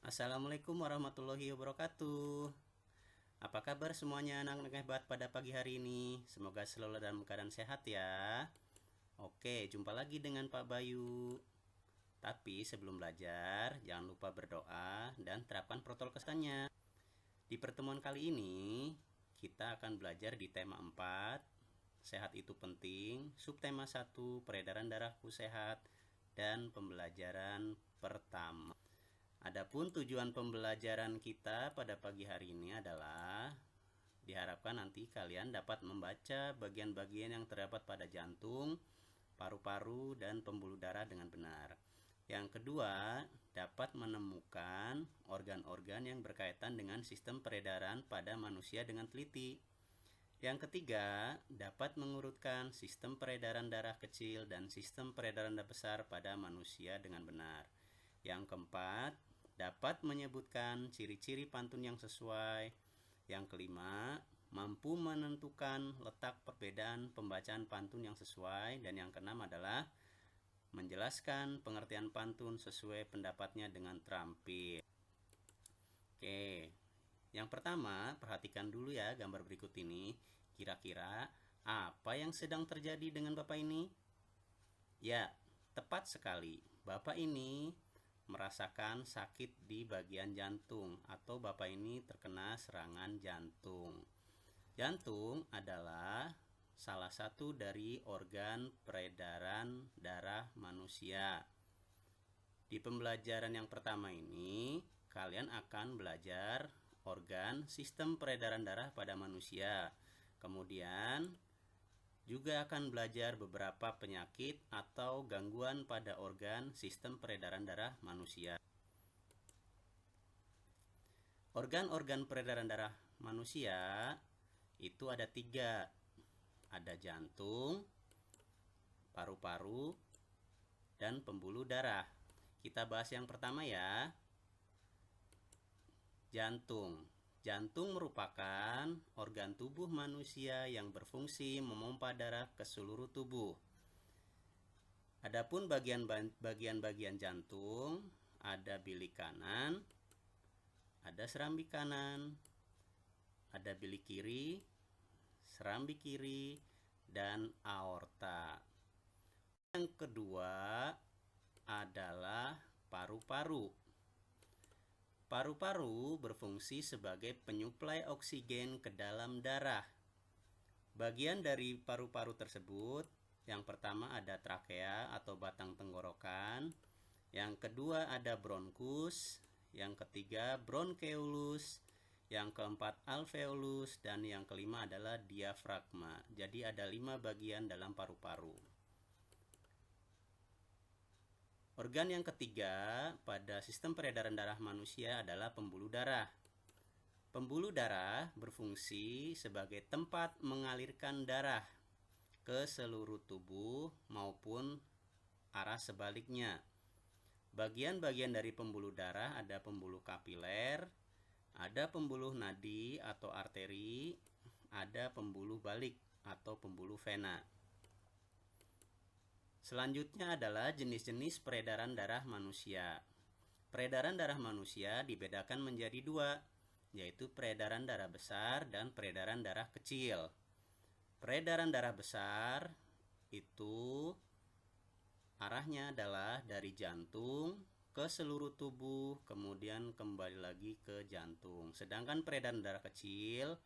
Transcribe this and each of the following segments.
Assalamualaikum warahmatullahi wabarakatuh. Apa kabar semuanya anak-anak hebat pada pagi hari ini? Semoga selalu dalam keadaan sehat ya. Oke, jumpa lagi dengan Pak Bayu. Tapi sebelum belajar, jangan lupa berdoa dan terapkan protokol kesehatannya. Di pertemuan kali ini, kita akan belajar di tema 4, sehat itu penting, subtema 1, peredaran darahku sehat, dan pembelajaran pertama. Adapun tujuan pembelajaran kita pada pagi hari ini adalah diharapkan nanti kalian dapat membaca bagian-bagian yang terdapat pada jantung, paru-paru, dan pembuluh darah dengan benar. Yang kedua, dapat menemukan organ-organ yang berkaitan dengan sistem peredaran pada manusia dengan teliti. Yang ketiga, dapat mengurutkan sistem peredaran darah kecil dan sistem peredaran darah besar pada manusia dengan benar. Yang keempat, dapat menyebutkan ciri-ciri pantun yang sesuai. Yang kelima, mampu menentukan letak perbedaan pembacaan pantun yang sesuai. Dan yang keenam adalah menjelaskan pengertian pantun sesuai pendapatnya dengan terampil. Oke, yang pertama, perhatikan dulu ya gambar berikut ini. Kira-kira apa yang sedang terjadi dengan Bapak ini? Ya, tepat sekali. Bapak ini merasakan sakit di bagian jantung atau Bapak ini terkena serangan jantung. Jantung adalah salah satu dari organ peredaran darah manusia. Di pembelajaran yang pertama ini, kalian akan belajar organ sistem peredaran darah pada manusia. Kemudian juga akan belajar beberapa penyakit atau gangguan pada organ sistem peredaran darah manusia. Organ-organ peredaran darah manusia itu ada 3. Ada jantung, paru-paru, dan pembuluh darah. Kita bahas yang pertama ya. Jantung. Jantung merupakan organ tubuh manusia yang berfungsi memompa darah ke seluruh tubuh. Adapun bagian-bagian jantung, ada bilik kanan, ada serambi kanan, ada bilik kiri, serambi kiri, dan aorta. Yang kedua adalah paru-paru. Paru-paru berfungsi sebagai penyuplai oksigen ke dalam darah. Bagian dari paru-paru tersebut, yang pertama ada trakea atau batang tenggorokan, yang kedua ada bronkus, yang ketiga bronkeolus, yang keempat alveolus, dan yang kelima adalah diafragma. Jadi ada 5 bagian dalam paru-paru. Organ yang ketiga pada sistem peredaran darah manusia adalah pembuluh darah. Pembuluh darah berfungsi sebagai tempat mengalirkan darah ke seluruh tubuh maupun arah sebaliknya. Bagian-bagian dari pembuluh darah ada pembuluh kapiler, ada pembuluh nadi atau arteri, ada pembuluh balik atau pembuluh vena. Selanjutnya adalah jenis-jenis peredaran darah manusia. Peredaran darah manusia dibedakan menjadi 2, yaitu peredaran darah besar dan peredaran darah kecil. Peredaran darah besar itu arahnya adalah dari jantung ke seluruh tubuh, kemudian kembali lagi ke jantung. Sedangkan peredaran darah kecil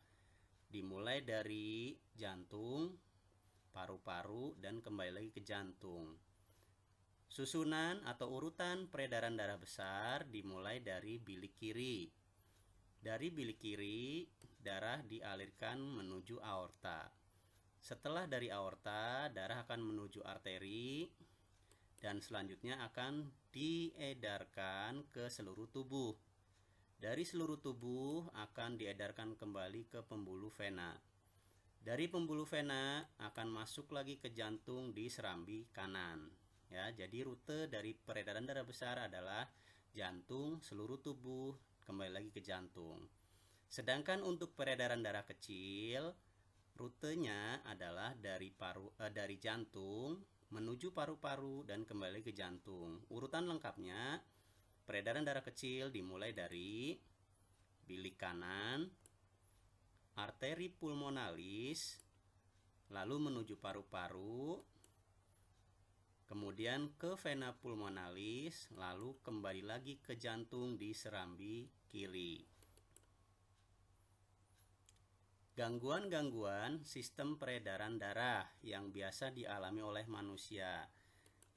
dimulai dari jantung, paru-paru, dan kembali lagi ke jantung. Susunan atau urutan peredaran darah besar dimulai dari bilik kiri. Dari bilik kiri, darah dialirkan menuju aorta. Setelah dari aorta, darah akan menuju arteri dan selanjutnya akan diedarkan ke seluruh tubuh. Dari seluruh tubuh akan diedarkan kembali ke pembuluh vena. Dari pembuluh vena akan masuk lagi ke jantung di serambi kanan. Ya, jadi rute dari peredaran darah besar adalah jantung, seluruh tubuh, kembali lagi ke jantung. Sedangkan untuk peredaran darah kecil, rutenya adalah dari jantung menuju paru-paru dan kembali ke jantung. Urutan lengkapnya Peredaran darah kecil dimulai dari bilik kanan, arteri pulmonalis, lalu menuju paru-paru, kemudian ke vena pulmonalis, lalu kembali lagi ke jantung di serambi kiri. Gangguan-gangguan sistem peredaran darah yang biasa dialami oleh manusia.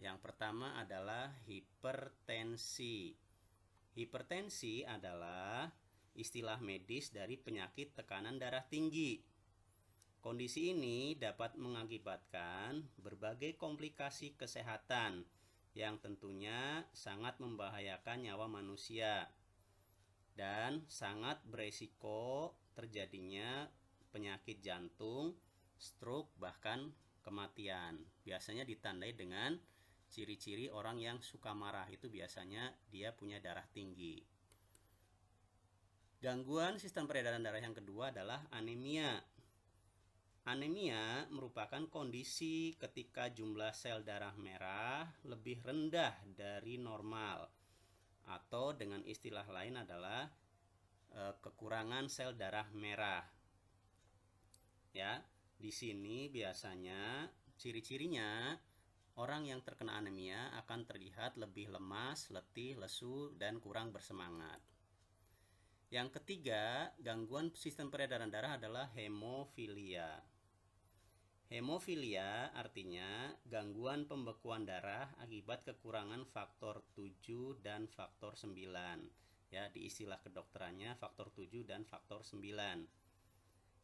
Yang pertama adalah hipertensi. Hipertensi adalah istilah medis dari penyakit tekanan darah tinggi. Kondisi ini dapat mengakibatkan berbagai komplikasi kesehatan yang tentunya sangat membahayakan nyawa manusia dan sangat beresiko terjadinya penyakit jantung, stroke, bahkan kematian. Biasanya ditandai dengan ciri-ciri orang yang suka marah, itu biasanya dia punya darah tinggi. Gangguan sistem peredaran darah yang kedua adalah anemia. Anemia merupakan kondisi ketika jumlah sel darah merah lebih rendah dari normal, atau dengan istilah lain adalah kekurangan sel darah merah. Ya, di sini biasanya ciri-cirinya orang yang terkena anemia akan terlihat lebih lemas, letih, lesu, dan kurang bersemangat. Yang ketiga, gangguan sistem peredaran darah adalah hemofilia. Hemofilia artinya gangguan pembekuan darah akibat kekurangan faktor 7 dan faktor 9. Ya, di istilah kedokterannya faktor 7 dan faktor 9.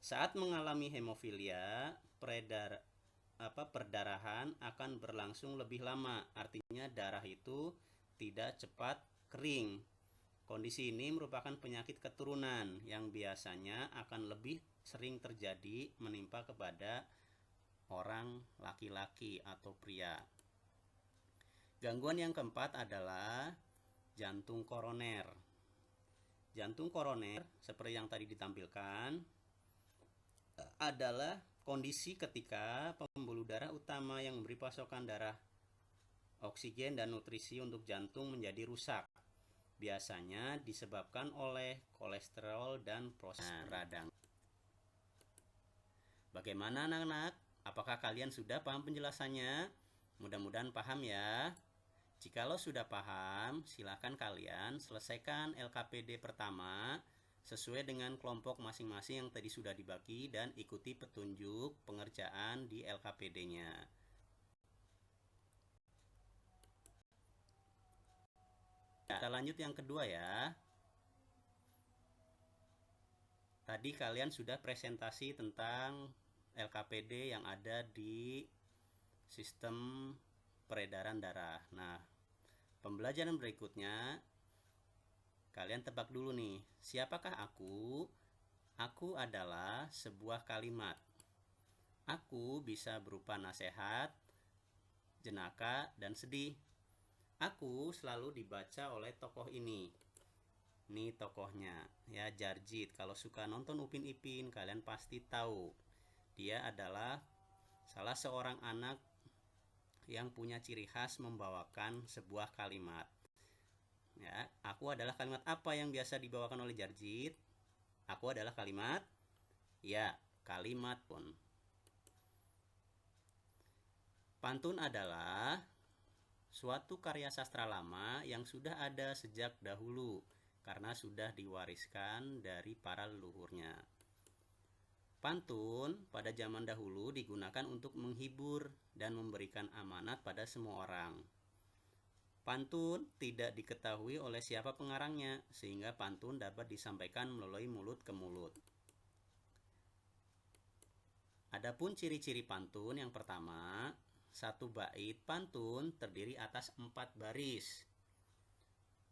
Saat mengalami hemofilia, perdarahan akan berlangsung lebih lama. Artinya darah itu tidak cepat kering. Kondisi ini merupakan penyakit keturunan yang biasanya akan lebih sering terjadi menimpa kepada orang laki-laki atau pria. Gangguan yang keempat adalah jantung koroner. Jantung koroner, seperti yang tadi ditampilkan, adalah kondisi ketika pembuluh darah utama yang memberi pasokan darah, oksigen, dan nutrisi untuk jantung menjadi rusak. Biasanya disebabkan oleh kolesterol dan proses radang. Bagaimana anak-anak? Apakah kalian sudah paham penjelasannya? Mudah-mudahan paham ya. Jikalau sudah paham, silakan kalian selesaikan LKPD pertama sesuai dengan kelompok masing-masing yang tadi sudah dibagi dan ikuti petunjuk pengerjaan di LKPD-nya. Kita lanjut yang kedua ya. Tadi kalian sudah presentasi tentang LKPD yang ada di sistem peredaran darah. Nah, pembelajaran berikutnya kalian tebak dulu nih, siapakah aku? Aku adalah sebuah kalimat. Aku bisa berupa nasihat, jenaka, dan sedih. Aku selalu dibaca oleh tokoh ini. Ini tokohnya, ya, Jarjit. Kalau suka nonton Upin Ipin, kalian pasti tahu. Dia adalah salah seorang anak yang punya ciri khas membawakan sebuah kalimat. Ya, aku adalah kalimat apa yang biasa dibawakan oleh Jarjit? Aku adalah kalimat, ya, kalimat pun. Pantun adalah suatu karya sastra lama yang sudah ada sejak dahulu karena sudah diwariskan dari para leluhurnya. Pantun pada zaman dahulu digunakan untuk menghibur dan memberikan amanat pada semua orang. Pantun tidak diketahui oleh siapa pengarangnya, sehingga pantun dapat disampaikan melalui mulut ke mulut. Adapun ciri-ciri pantun yang pertama, satu bait pantun terdiri atas 4 baris.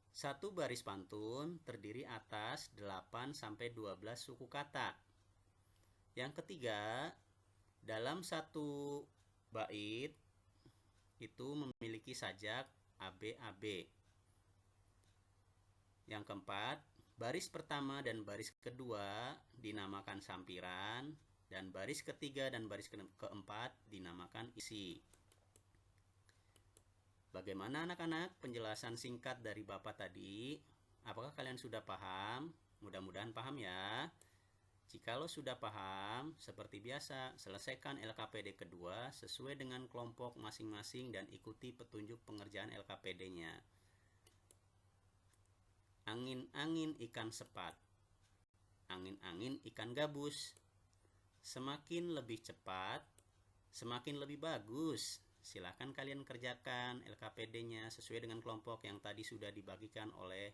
Satu baris pantun terdiri atas 8-12 suku kata. Yang ketiga, dalam satu bait itu memiliki sajak ABAB. Yang keempat, baris pertama dan baris kedua dinamakan sampiran, dan baris ketiga dan baris keempat dinamakan isi. Bagaimana anak-anak penjelasan singkat dari Bapak tadi? Apakah kalian sudah paham? Mudah-mudahan paham ya. Jikalau sudah paham, seperti biasa, selesaikan LKPD kedua sesuai dengan kelompok masing-masing dan ikuti petunjuk pengerjaan LKPD-nya. Angin-angin ikan sepat. Angin-angin ikan gabus. Semakin lebih cepat, semakin lebih bagus. Silakan kalian kerjakan LKPD-nya sesuai dengan kelompok yang tadi sudah dibagikan oleh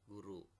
guru.